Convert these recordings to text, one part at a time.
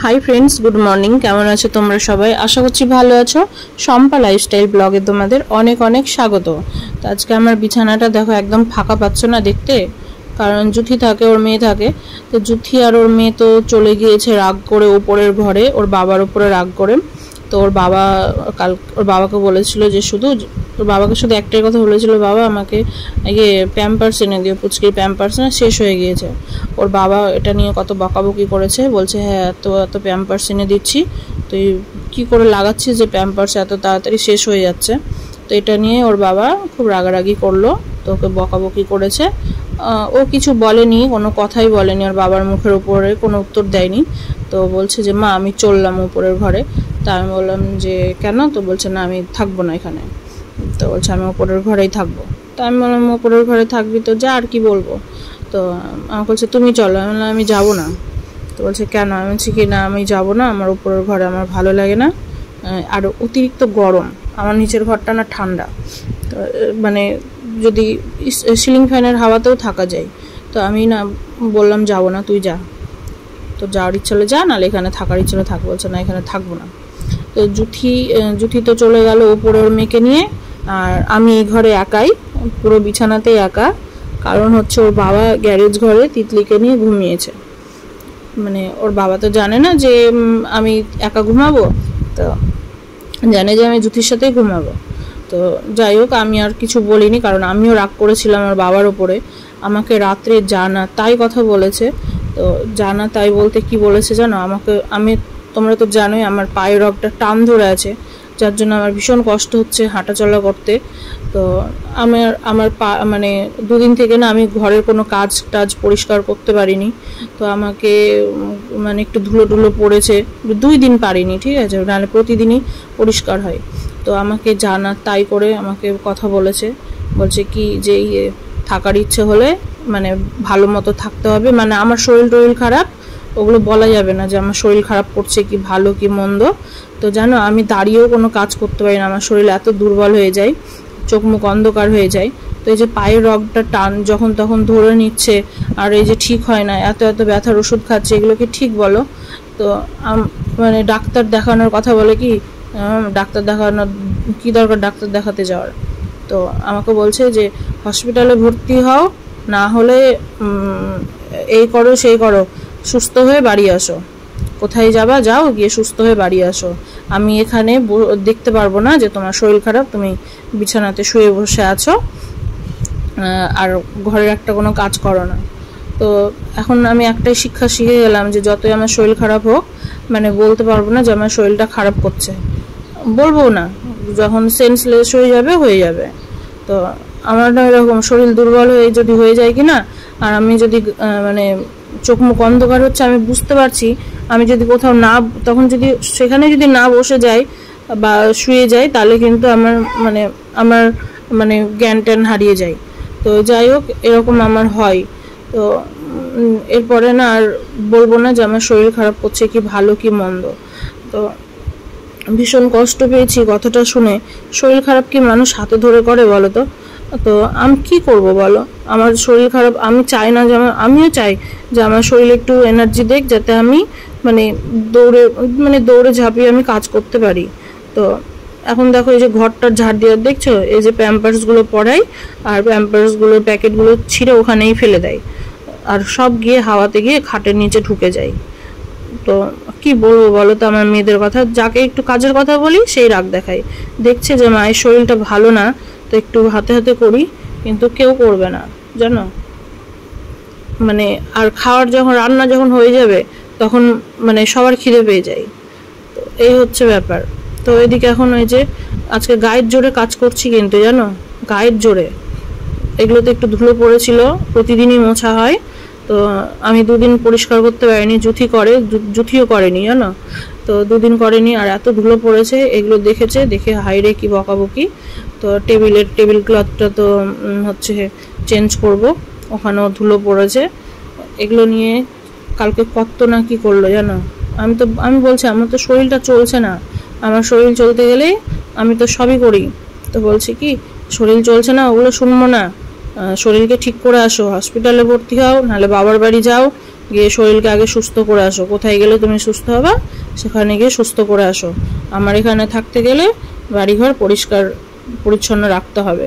Hi friends, good morning. কেমন আছো তোমরা সবাই? আশা করছি ভালো আছো। শম্পা লাইফস্টাইল ব্লগে তোমাদের অনেক অনেক স্বাগত। তো আজকে আমার বিছানাটা দেখো একদম ফাঁকা পাচ্ছ না দেখতে, কারণ জুথি থাকে, ওর মেয়ে থাকে। তো জুথি আর ওর মেয়ে তো চলে গিয়েছে রাগ করে উপরের ঘরে, ওর বাবার উপরে রাগ করে। তো ওর বাবাকে বলেছিল যে ওর বাবাকে শুধু একটাই কথা বলেছিল, বাবা আমাকে প্যাম্পার্স এনে দিও, পুচকির প্যাম্পার্স না শেষ হয়ে গিয়েছে। ওর বাবা এটা নিয়ে কত বকাবকি করেছে, বলছে হ্যাঁ এত এত প্যাম্পার্স এনে দিচ্ছি, তুই কী করে লাগাচ্ছিস যে প্যাম্পার্স এত তাড়াতাড়ি শেষ হয়ে যাচ্ছে। তো এটা নিয়ে ওর বাবা খুব রাগারাগি করলো, তো ওকে বকাবকি করেছে। ও কিছু বলেনি, কোনো কথাই বলেনি, ওর বাবার মুখের উপরে কোনো উত্তর দেয়নি। তো বলছে যে মা আমি চললাম উপরের ঘরে। তা আমি বললাম যে কেন? তো বলছে না আমি থাকবো না এখানে। তো বলছে আমি উপরের ঘরেই থাকবো। তো আমি বললাম উপরের ঘরে থাকবি তো যা, আর কি বলবো। তো আমাকে বলছে তুমি চলো। আমি বললাম আমি যাবো না। তো বলছে কেন? আমি বলছি কি না আমি যাবো না, আমার উপরের ঘরে আমার ভালো লাগে না, আর অতিরিক্ত গরম, আমার নিচের ঘরটা না ঠান্ডা, তো মানে যদি সিলিং ফ্যানের হাওয়াতেও থাকা যায়। তো আমি না বললাম যাবো না, তুই যা, তো যাওয়ার ইচ্ছা হলে যা, নাহলে এখানে থাকার ইচ্ছা হলে থাক। বলছে না এখানে থাকবো না। তো জুথি তো চলে গেল উপরে ওর মেয়েকে নিয়ে, আর আমি এই ঘরে একাই, পুরো বিছানাতেই একা। কারণ হচ্ছে ওর বাবা গ্যারেজ ঘরে তিতলিকে নিয়ে ঘুমিয়েছে। মানে ওর বাবা তো জানে না যে আমি একা ঘুমাবো, তো জানে যে আমি জুথির সাথেই ঘুমাবো। তো যাই হোক, আমি আর কিছু বলিনি, কারণ আমিও রাগ করেছিলাম আমার বাবার ওপরে। আমাকে রাত্রে জানা তাই কথা বলেছে। তো জানা তাই বলতে কি বলেছে জানো? তোমরা তো জানোই আমার পায়ের রগটা টান ধরে আছে, যার জন্য আমার ভীষণ কষ্ট হচ্ছে হাঁটাচলা করতে। তো আমার পা মানে দুদিন থেকে না আমি ঘরের কোনো কাজ পরিষ্কার করতে পারিনি। তো আমাকে মানে একটু ধুলো পড়েছে, 2 দিন পারিনি, ঠিক আছে, নাহলে প্রতিদিনই পরিষ্কার হয়। তো আমাকে জানা তাই করে আমাকে কথা বলছে কি যে থাকার ইচ্ছে হলে মানে ভালো মতো থাকতে হবে, মানে আমার শরীর খারাপ ওগুলো বলা যাবে না, যে আমার শরীর খারাপ করছে কি ভালো কি মন্দ। তো জানো আমি দাঁড়িয়েও কোনো কাজ করতে পারি না, আমার শরীর এত দুর্বল হয়ে যায়, চোখ মুখ অন্ধকার হয়ে যায়। তো এই যে পায়ের রগটা টান যখন তখন ধরে নিচ্ছে, আর এই যে ঠিক হয় না, এত এত ব্যথার ওষুধ খাচ্ছে, এগুলো কি ঠিক বলো? তো মানে ডাক্তার দেখানোর কথা বলে কি, ডাক্তার দেখানোর কি দরকার ডাক্তার দেখাতে যাওয়ার? তো আমাকে বলছে যে হসপিটালে ভর্তি হও, না হলে এই করো সেই করো, সুস্থ হয়ে বাড়ি আসো। কোথায় যাও, গিয়ে সুস্থ হয়ে বাড়ি আসো। আমি এখানে দেখতে পারবো না যে তোমার শরীর খারাপ, তুমি বিছানাতে শুয়ে বসে আছো আর ঘরের একটা কোনো কাজ করো না। তো এখন আমি একটাই শিক্ষা শিখে গেলাম যে যতই আমার শরীর খারাপ হোক, মানে বলতে পারবো না যে আমার শরীরটা খারাপ করছে, বলবো না, যখন সেন্সলেস হয়ে যাবে। তো আমার না এরকম শরীর দুর্বল হয়ে যায় কি না, আর আমি যদি মানে চোখ মুখ অন্ধকার হচ্ছে আমি বুঝতে পারছি, আমি যদি কোথাও না তখন যদি সেখানে যদি না বসে যাই বা শুয়ে যাই, তাহলে কিন্তু আমার মানে জ্ঞান ট্যান হারিয়ে যায়। তো যাই হোক এরকম আমার হয়। তো এরপরে না আর বলবো না যে আমার শরীর খারাপ করছে কি ভালো কি মন্দ। তো ভীষণ কষ্ট পেয়েছি কথাটা শুনে। শরীর খারাপ কি মানুষ হাতে ধরে করে বলো তো? তো আমি কি করব বলো? আমার শরীর খারাপ, আমি চাই না যে আমিও চাই যে আমার শরীরে একটু এনার্জি দেখ, যাতে আমি মানে দৌড়ে ঝাঁপিয়ে আমি কাজ করতে পারি। তো এখন দেখো এই যে ঘরটার ঝাড় দিয়ে দেখছো, এই যে প্যাম্পার্সগুলো পরাই, আর প্যাম্পার্সগুলোর প্যাকেটগুলো ছিঁড়ে ওখানেই ফেলে দেয়, আর সব গিয়ে হাওয়াতে গিয়ে খাটের নিচে ঢুকে যায়। তো কি বলবো বলো তো আমার মেয়েদের কথা? যাকে একটু কাজের কথা বলি সেই রাগ দেখায়, দেখছে যে মায়ের শরীরটা ভালো না, তো একটু হাতে হাতে করি, কিন্তু কেউ করবে না জানো। মানে আর রান্না যখন হয়ে যাবে তখন মানে সবার খিদে পেয়ে যায়। তো এই হচ্ছে ব্যাপার। তো এদিকে এখন ওই যে আজকে গায়ের জোরে কাজ করছি, কিন্তু জানো গায়ের জোরে, এগুলোতে একটু ধুলো পড়েছিল, প্রতিদিনই মোছা হয়। তো আমি 2 দিন পরিষ্কার করতে পারিনি, জুথিও করেনি জানো। তো 2 দিন করেনি, আর এত ধুলো পড়েছে, এগুলো দেখে হাইরে কি বকাবকি। তো টেবিল ক্লথটা তো হচ্ছে চেঞ্জ করব, ওখানেও ধুলো পড়েছে, এগুলো নিয়ে কালকে কত না কি করলো জানো। আমি বলছি আমার তো শরীরটা চলছে না, আমার শরীর চলতে গেলে আমি তো সবই করি। তো বলছি কি শরীর চলছে না, ওগুলো শুনবো না, শরীরকে ঠিক করে আসো, হসপিটালে ভর্তি হও, নাহলে বাবার বাড়ি যাও, গিয়ে শরীরকে আগে সুস্থ করে আসো। কোথায় গেলে তুমি সুস্থ হবা সেখানে গিয়ে সুস্থ করে আসো। আমার এখানে থাকতে গেলে বাড়িঘর পরিষ্কার পরিচ্ছন্ন রাখতে হবে।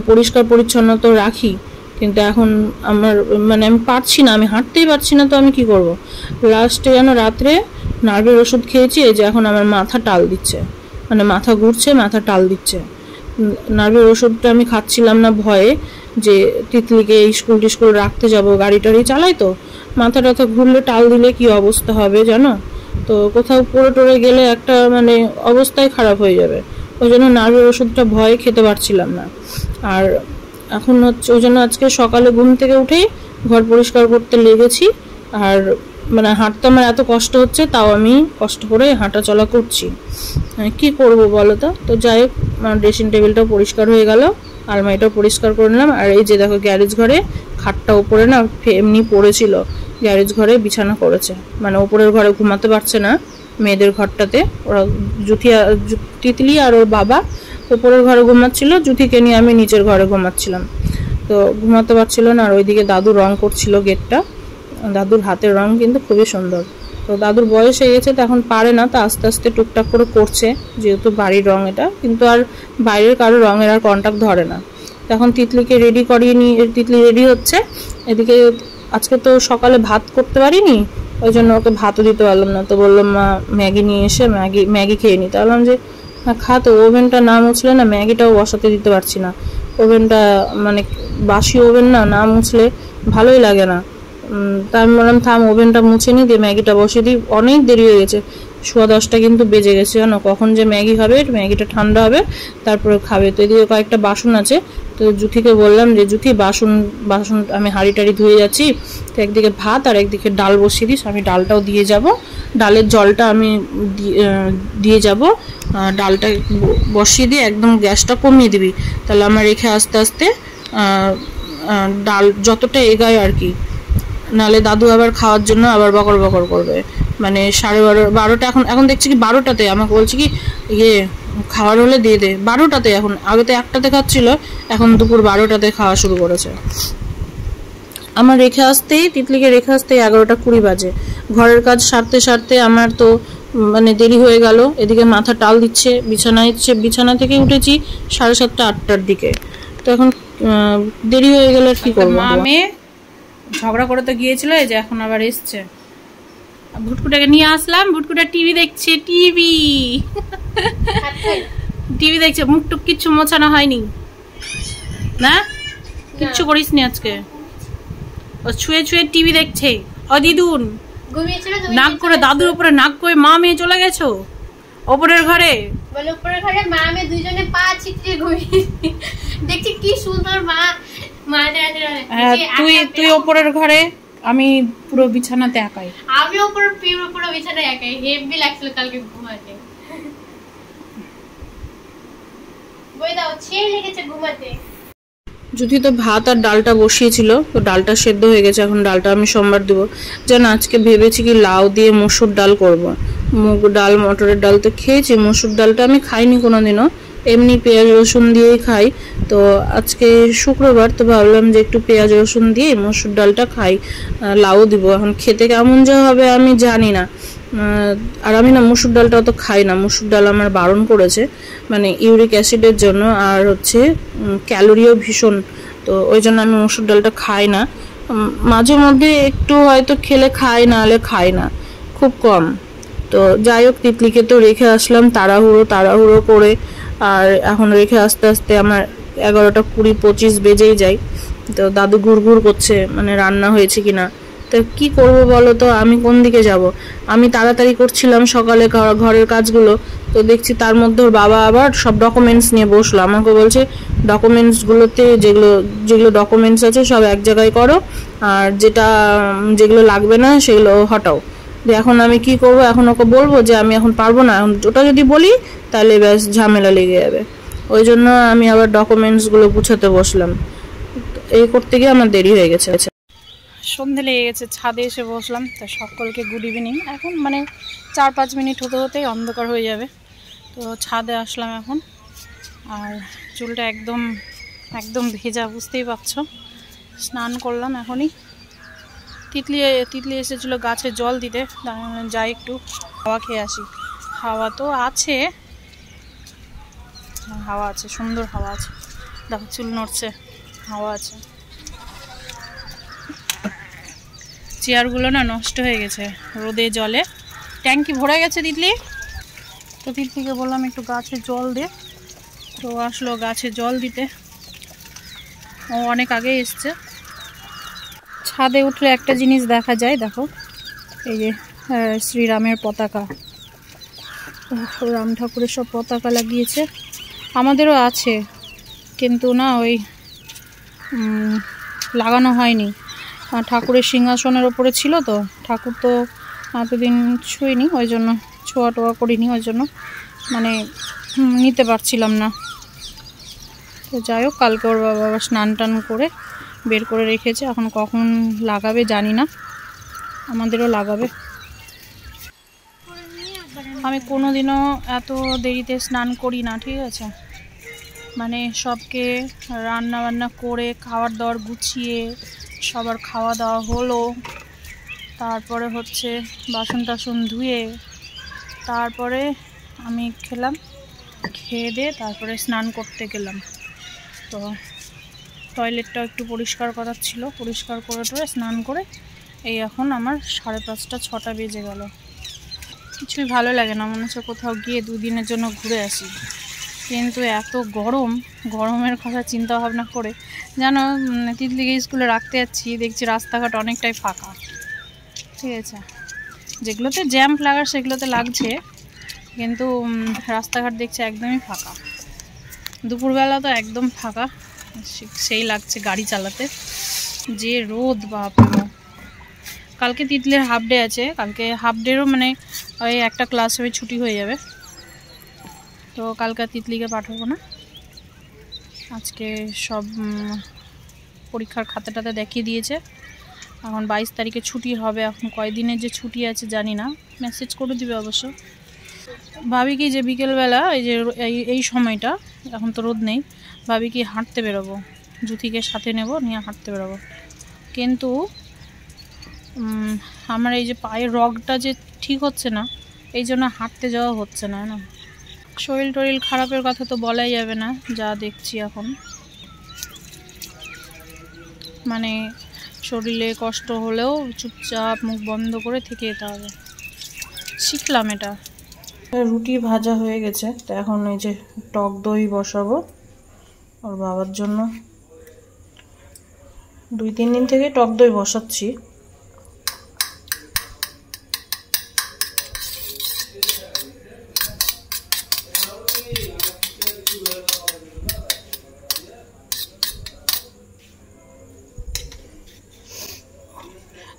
পরিষ্কার পরিচ্ছন্ন তো রাখি, কিন্তু এখন আমার মানে আমি পারছি না, আমি হাঁটতেই পারছি না, তো আমি কি করব। লাস্টে যেন রাত্রে নার্ভের ওষুধ খেয়েছি, এই যে এখন আমার মাথা টাল দিচ্ছে, মানে মাথা ঘুরছে, মাথা টাল দিচ্ছে। নার্ভের ওষুধটা আমি খাচ্ছিলাম না ভয়ে, যে তিতলিকে স্কুল রাখতে যাব, গাড়ি টাড়ি চালাই, তো মাথা টাথা ঘুরলে টাল দিলে কি অবস্থা হবে জানো। তো কোথাও পড়ে টরে গেলে একটা মানে অবস্থাই খারাপ হয়ে যাবে। ওই জন্য নার্ভের ওষুধটা ভয়ে খেতে পারছিলাম না। আর এখন হচ্ছে ওই জন্য আজকে সকালে ঘুম থেকে উঠেই ঘর পরিষ্কার করতে লেগেছি। আর মানে হাঁটতে আমার এত কষ্ট হচ্ছে, তাও আমি কষ্ট করে হাঁটা চলা করছি। কি করব বলো তো। তো যাই হোক, ড্রেসিং টেবিলটাও পরিষ্কার হয়ে গেল, আলমারিটাও পরিষ্কার করে নিলাম। আর এই যে দেখো গ্যারেজ ঘরে খাটটা উপরে না এমনি পড়েছিল, গ্যারেজ ঘরে বিছানা করেছে, মানে উপরের ঘরে ঘুমাতে পারছে না, মেয়েদের ঘরটাতে ওরা তিতলি আর ওর বাবা উপরের ঘরে ঘুমাচ্ছিল, জুথিকে নিয়ে আমি নিচের ঘরে ঘুমাচ্ছিলাম। তো ঘুমাতে পারছিল না। আর ওইদিকে দাদু রং করছিল গেটটা, দাদুর হাতের রং কিন্তু খুবই সুন্দর। তো দাদুর বয়স হয়ে গেছে, তো এখন পারে না, তো আস্তে আস্তে টুকটাক করে করছে, যেহেতু বাড়ির রং এটা, কিন্তু আর বাইরের কারো রঙের আর কন্টাক্ট ধরে না। তখন তিতলিকে রেডি করিয়ে নিয়ে তিতলি রেডি হচ্ছে। এদিকে আজকে তো সকালে ভাত করতে পারিনি, ওই জন্য ওকে ভাতও দিতে পারলাম না। তো বললাম মা ম্যাগি নিয়ে এসে ম্যাগি খেয়ে নিতে। বললাম যে খা, তো ওভেনটা না মুছলে না ম্যাগিটাও বসাতে দিতে পারছি না। ওভেনটা মানে বাসি ওভেন না মুছলে ভালোই লাগে না। তা আমি বললাম থাম, ওভেনটা মুছে নি, দিয়ে ম্যাগিটা বসিয়ে দিই। অনেক দেরি হয়ে গেছে, 10:15 কিন্তু বেজে গেছে জানো। কখন যে ম্যাগি হবে, ম্যাগিটা ঠান্ডা হবে তারপরে খাবে। তো এদিকে কয়েকটা বাসন আছে, তো জুথিকে বললাম যে জুথি বাসন আমি হাঁড়ি টাড়ি ধুয়ে যাচ্ছি, তো একদিকে ভাত আর একদিকে ডাল বসিয়ে দিস, আমি ডালটাও দিয়ে যাব, ডালের জলটা আমি দিয়ে যাব, ডালটা বসিয়ে দিয়ে একদম গ্যাসটা কমিয়ে দিবি, তাহলে আমার রেখে আস্তে আস্তে ডাল যতটা এগায় আর কি। নাহলে দাদু আবার খাওয়ার জন্য আবার বকর বকর করবে। মানে 12:30 এখন দেখছি কি 12টাতে আমাকে বলছে কি খাওয়ার হলে দিয়ে দে। 12টাতে, এখন আগে তো 1টাতে খাচ্ছিল, এখন দুপুর 12টাতে খাওয়া শুরু করেছে। আমার রেখে আসতেই তিতলিকে রেখে আসতেই 11:20 বাজে। ঘরের কাজ সারতে সারতে আমার তো মানে দেরি হয়ে গেল। এদিকে মাথা টাল দিচ্ছে, বিছানা থেকে উঠেছি 7:30 8টার দিকে। তো এখন দেরি হয়ে গেলে কি করবো। মা মেয়ে ঝগড়া করে তো গিয়েছিল, এই যে এখন আবার এসছে। ভুটকুটাকে নিয়ে আসলাম, ভুটকুটা টিভি দেখছে, টিভি দেখছে। মুখ টুক কিচ্ছু মোছানো হয়নি না, কিচ্ছু করিস নি আজকে, ও ছুঁয়ে ছুঁয়ে টিভি দেখছে। ও দিদুন নাক করে দাদুর উপরে নাক করে মা মেয়ে চলে গেছো ওপরের ঘরে, বলে উপরের ঘরে মা মেয়ে দুইজনে পা ছিটিয়ে ঘুমিয়ে দেখছি কি সুন্দর মা তুই ওপরের ঘরে, আমি পুরো বিছানাতে একাই। আমি পুরো বিছানায় একাই, হেভি লাগছিল কালকে ঘুমাতে। বই দাও, ছেড়ে লেগেছে ঘুমাতে। যদি তো ভাত আর ডালটা বসিয়েছিল, তো ডালটা সেদ্ধ হয়ে গেছে, এখন ডালটা আমি সোমবার দেবো। যেন আজকে ভেবেছি কি লাউ দিয়ে মসুর ডাল করব। মুগ ডাল মটরের ডাল তো খেয়েছি, মসুর ডালটা আমি খাইনি কোনোদিনও, এমনি পেঁয়াজ রসুন দিয়েই খাই। তো আজকে শুক্রবার, তো ভাবলাম যে একটু পেঁয়াজ রসুন দিয়ে মসুর ডালটা খাই, লাউ দিব। এখন খেতে কেমন যা হবে আমি জানি না। আর আমি না মসুর ডালটা অত খাই না, মসুর ডাল আমার বারণ করেছে, মানে ইউরিক অ্যাসিডের জন্য, আর হচ্ছে ক্যালোরিও ভীষণ, তো ওই জন্য আমি মসুর ডালটা খাই না। মাঝে মধ্যে একটু হয়তো খেলে খাই, না হলে খাই না, খুব কম। তো যাই হোক, তিতলিকে তো রেখে আসলাম তাড়াহুড়ো করে, আর এখন রেখে আস্তে আস্তে আমার 11:20-25 বেজেই যায়। তো দাদু ঘুরঘুর করছে, মানে রান্না হয়েছে কিনা। তো কি করব বলো তো, আমি কোন দিকে যাব। আমি তাড়াতাড়ি করছিলাম সকালে ঘরের কাজগুলো, তো দেখছি তার মধ্যে ওর বাবা আবার সব ডকুমেন্টস নিয়ে বসলো। আমাকে বলছে ডকুমেন্টসগুলোতে যেগুলো ডকুমেন্টস আছে সব এক জায়গায় করো, আর যেগুলো লাগবে না সেগুলো হটাও। এখন আমি কি করব, এখন ওকে বলবো যে আমি এখন পারবো না, ওটা যদি বলি তাহলে ব্যাস ঝামেলা লেগে যাবে। ওই জন্য আমি আবার ডকুমেন্টসগুলো গুছাতে বসলাম, এই করতে গিয়ে আমার দেরি হয়ে গেছে। সন্ধে লেগে গেছে, ছাদে এসে বসলাম। তা সকলকে গুড ইভিনিং। এখন মানে 4-5 মিনিট হতে হতেই অন্ধকার হয়ে যাবে। তো ছাদে আসলাম এখন, আর চুলটা একদম ভেজা, বুঝতেই পারছো। স্নান করলাম এখনই, তিতলি এসেছিল গাছে জল দিতে, যাই একটু হাওয়া খেয়ে আসি। হাওয়া তো আছে, হাওয়া আছে, সুন্দর হাওয়া আছে, দেখো চুল নড়ছে, হাওয়া আছে। চেয়ারগুলো না নষ্ট হয়ে গেছে রোদে জলে, ট্যাঙ্কি ভরে গেছে তিতলি। তো তিতলিকে বললাম একটু গাছে জল দে, তো আসলো গাছে জল দিতে। ও অনেক আগে এসছে। ছাদে উঠলে একটা জিনিস দেখা যায়, দেখো এই যে শ্রীরামের পতাকা, রাম ঠাকুরের সব পতাকা লাগিয়েছে, আমাদেরও আছে কিন্তু না ওই লাগানো হয়নি। ঠাকুরের সিংহাসনের ওপরে ছিল তো, ঠাকুর তো এতদিন ছুঁইনি, ওই জন্য ছোঁয়া টোয়া করিনি, ওই জন্য মানে নিতে পারছিলাম না। তো যাই হোক, কালকে ওর বাবা স্নান টান করে বের করে রেখেছে, এখন কখন লাগাবে জানি না, আমাদেরও লাগাবে। আমি কোনোদিনও এত দেরিতে স্নান করি না, ঠিক আছে, মানে সবকে রান্না বান্না করে খাবার দাবার গুছিয়ে সবার খাওয়া দাওয়া হলো, তারপরে হচ্ছে বাসন টাসন ধুয়ে তারপরে আমি খেলাম, খেয়ে দিয়ে তারপরে স্নান করতে গেলাম। তো টয়লেটটাও একটু পরিষ্কার করার ছিল, পরিষ্কার করে টোরে স্নান করে এই এখন আমার 5:30 6টা বেজে গেল। কিছুই ভালো লাগে না, মনে হচ্ছে কোথাও গিয়ে দুদিনের জন্য ঘুরে আসি, কিন্তু এত গরম, গরমের কথা চিন্তা ভাবনা করে জানো তিতলিকে স্কুলে রাখতে যাচ্ছি, দেখছি রাস্তাঘাট অনেকটাই ফাঁকা, ঠিক আছে, যেগুলোতে জ্যাম্প লাগার সেগুলোতে লাগছে, কিন্তু রাস্তাঘাট দেখছি একদমই ফাঁকা। দুপুরবেলা তো একদম ফাঁকা, সেই লাগছে গাড়ি চালাতে, যে রোদ বাপরে। কালকে তিতলির হাফ ডে আছে, কালকে হাফ ডেরও মানে ওই একটা ক্লাস হয়ে ছুটি হয়ে যাবে, তো কালকে তিতলিকে পাঠাবো না। আজকে সব পরীক্ষার খাতাটাতে দেখিয়ে দিয়েছে, এখন 22 তারিখে ছুটি হবে, এখন কয়দিনের যে ছুটি আছে জানি না, মেসেজ করে দিবে অবশ্য। ভাবি কি যে বিকেলবেলা এই যে এই সময়টা, এখন তো রোদ নেই, ভাবি কি হাঁটতে বেরোবো, জুথিকে সাথে নেব, নিয়ে হাঁটতে বেরোবো, কিন্তু আমার এই যে পায়ের রগটা যে ঠিক হচ্ছে না, এই জন্য হাঁটতে যাওয়া হচ্ছে না। না শরীর টরিল খারাপের কথা তো বলাই যাবে না, যা দেখছি এখন, মানে শরীরে কষ্ট হলেও চুপচাপ মুখ বন্ধ করে থেকে যেতে হবে, শিখলাম এটা। রুটি ভাজা হয়ে গেছে, তো এখন এই যে টক দই বসাবো ওর বাবার জন্য, 2-3 দিন থেকে টক দই বসাচ্ছি।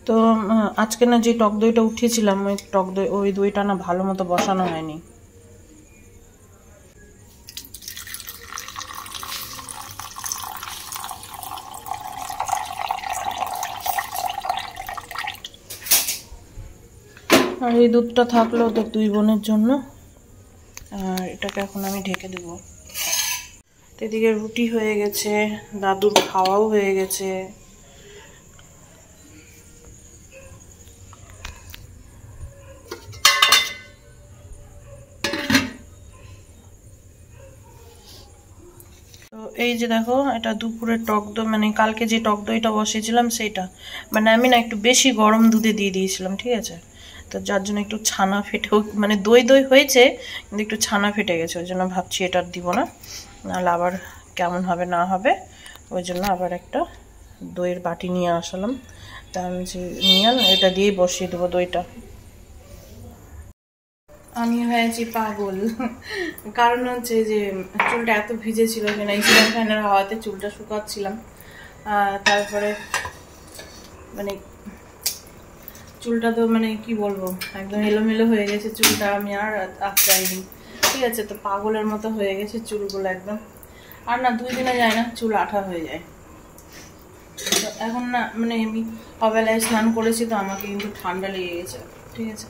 তো আজকে না যে টক দইটা উঠিয়েছিলাম, ওই টক দই ওই দইটা না ভালো মতো বসানো হয়নি। আর এই দুধটা থাকলো তো 2 বোনের জন্য, আর এটাকে এখন আমি ঢেকে দেবো। এদিকে রুটি হয়ে গেছে, দাদুর খাওয়াও হয়ে গেছে, তো এই যে দেখো এটা দুপুরের টক দই, মানে কালকে যে টক দইটা বসিয়েছিলাম সেইটা, মানে আমি না একটু বেশি গরম দুধে দিয়ে দিয়েছিলাম, ঠিক আছে, তো যার জন্য একটু ছানা ফেটেও, মানে দই দই হয়েছে কিন্তু একটু ছানা ফেটে গেছে, ওই জন্য ভাবছি এটা দিব না, নাহলে আবার কেমন হবে না হবে, ওই জন্য আবার একটা দইয়ের বাটি নিয়ে আসলাম, তা আমি যে নিয়ে এটা দিয়েই বসিয়ে দেবো দইটা। আমি হয়েছি পাগল, কারণ হচ্ছে যে চুলটা এত ভিজে ছিল যে না, স্ট্যান্ড ফ্যানের হাওয়াতে চুলটা শুকাচ্ছিলাম, তারপরে মানে চুলটা তো মানে কি বলবো একদম এলোমেলো হয়ে গেছে চুলটা, আমি আর আঁচড়াইনি, ঠিক আছে, তো পাগলের মতো হয়ে গেছে চুলগুলো একদম, আর না 2 দিনে যায় না চুল আঠা হয়ে যায়। তো এখন না মানে আমি অবেলায় স্নান করেছি, তো আমাকে কিন্তু ঠান্ডা লেগে গেছে, ঠিক আছে,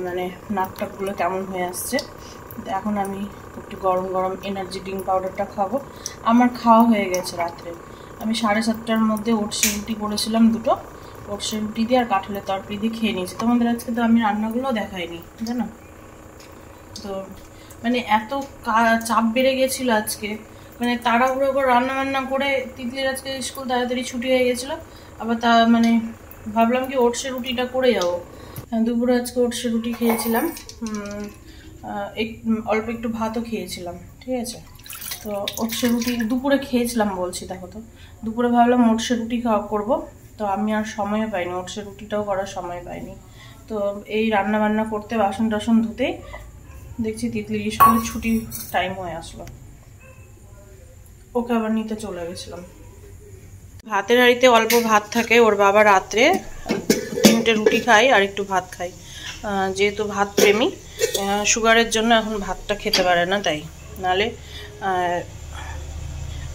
মানে নাক টাকগুলো কেমন হয়ে আসছে, তো এখন আমি একটু গরম গরম এনার্জি ড্রিঙ্ক পাউডারটা খাবো। আমার খাওয়া হয়ে গেছে রাত্রে, আমি 7:30টার মধ্যে ওটসে রুটি করেছিলাম 2টো, সর্ষে রুটি দিয়ে আর কাঁঠালের তরকারি দিয়ে খেয়ে নিয়েছি। তোমাদের আজকে তো আমি রান্নাগুলো দেখাইনি জানো তো, মানে এত চাপ বেড়ে গেছিল আজকে, মানে তাড়াহুড়ো করে রান্না বান্না করে তিতলির আজকে স্কুল তাড়াতাড়ি ছুটি হয়ে গেছিলো। আবার তা মানে ভাবলাম কি ওটসের রুটিটা করে যাবো। দুপুরে আজকে ওটসের রুটি খেয়েছিলাম, অল্প একটু ভাতও খেয়েছিলাম, ঠিক আছে। তো ওটসের রুটি দুপুরে খেয়েছিলাম বলছি, দেখো তো দুপুরে ভাবলাম ওটসের রুটি খাওয়া করবো, তো আমি আর সময়ও পাইনি, ওটসের রুটিটাও করার সময় পাইনি। তো এই রান্না বান্না করতে বাসন টাসন ধুতে দেখছি তিতলির স্কুলে ছুটির টাইম হয়ে আসলো, ওকে আবার নিতে চলে গেছিলাম। ভাতের হাঁড়িতে অল্প ভাত থাকে, ওর বাবা রাত্রে 3টে রুটি খাই আর একটু ভাত খাই, যেহেতু ভাত প্রেমী, সুগারের জন্য এখন ভাতটা খেতে পারে না, তাই নালে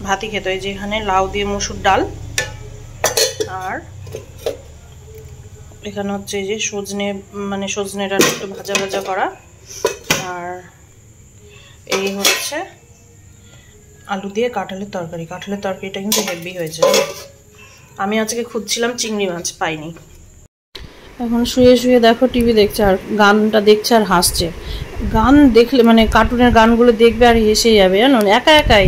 ভাতই খেতে হয়। যেখানে লাউ দিয়ে মসুর ডাল, আর এখানে হচ্ছে এই যে সজনে, মানে সজনেটা একটু ভাজা ভাজা করা, আর এই হচ্ছে আলু দিয়ে কাঁঠালের তরকারি। কাঁঠালের তরকারিটা কিন্তু হেভি হয়েছে। আমি আজকে খুঁজছিলাম চিংড়ি মাছ, পাইনি। এখন শুয়ে শুয়ে দেখো টিভি দেখছে আর গানটা দেখছে আর হাসছে। গান দেখলে মানে কার্টুনের গানগুলো দেখবে আর হেসে যাবে জানো, একা একাই।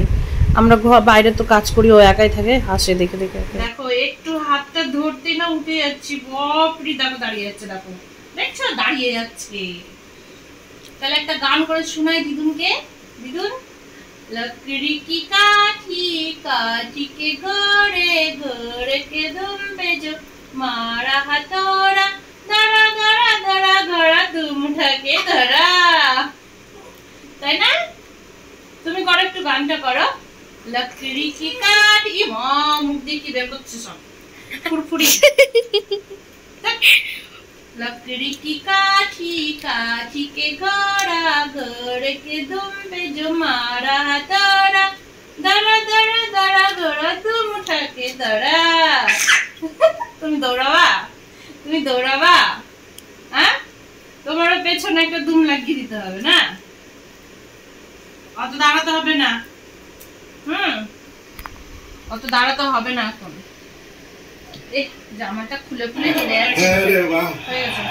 আমরা বাইরে তো কাজ করি, ও একাই থাকে, হাসে দেখে দেখে। দেখো একটু হাতটা ধরতে না উঠে যাচ্ছি, বাপরে দেখো দাঁড়িয়ে যাচ্ছে, দেখো দেখছো দাঁড়িয়ে যাচ্ছে। তাহলে একটা গান করে শোনাই দিদুনকে। দিদুন, लकड़ी की काठी काठी के घोड़े घोड़े के दुम्बे जो मारा हथौड़ा धरा धरा धरा घोड़ा तुम ढके धरा। তাই না? তুমি করো একটু গানটা করো। लकड़ी की काठी, মা মুখ দিয়ে কি বের করছে সব ফুরফুরি। लकड़ी की काठी काठी के घोड़ा घोड़े के दुम्बे जो मारा हथौड़ा धरा धरा धरा घोड़ा तुम उठाके धरा। তুমি দৌড়াবা, তুমি দৌড়াবা, হ্যাঁ? তোমার পেছনে একটা দুম লাগিয়ে দিতে হবে না, অত দাঁড়াতে হবে না। অত দাঁড়াতে হবে না এখন। জামাটা খুলে খুলে হেরে যাচ্ছে, হয়ে গেছে।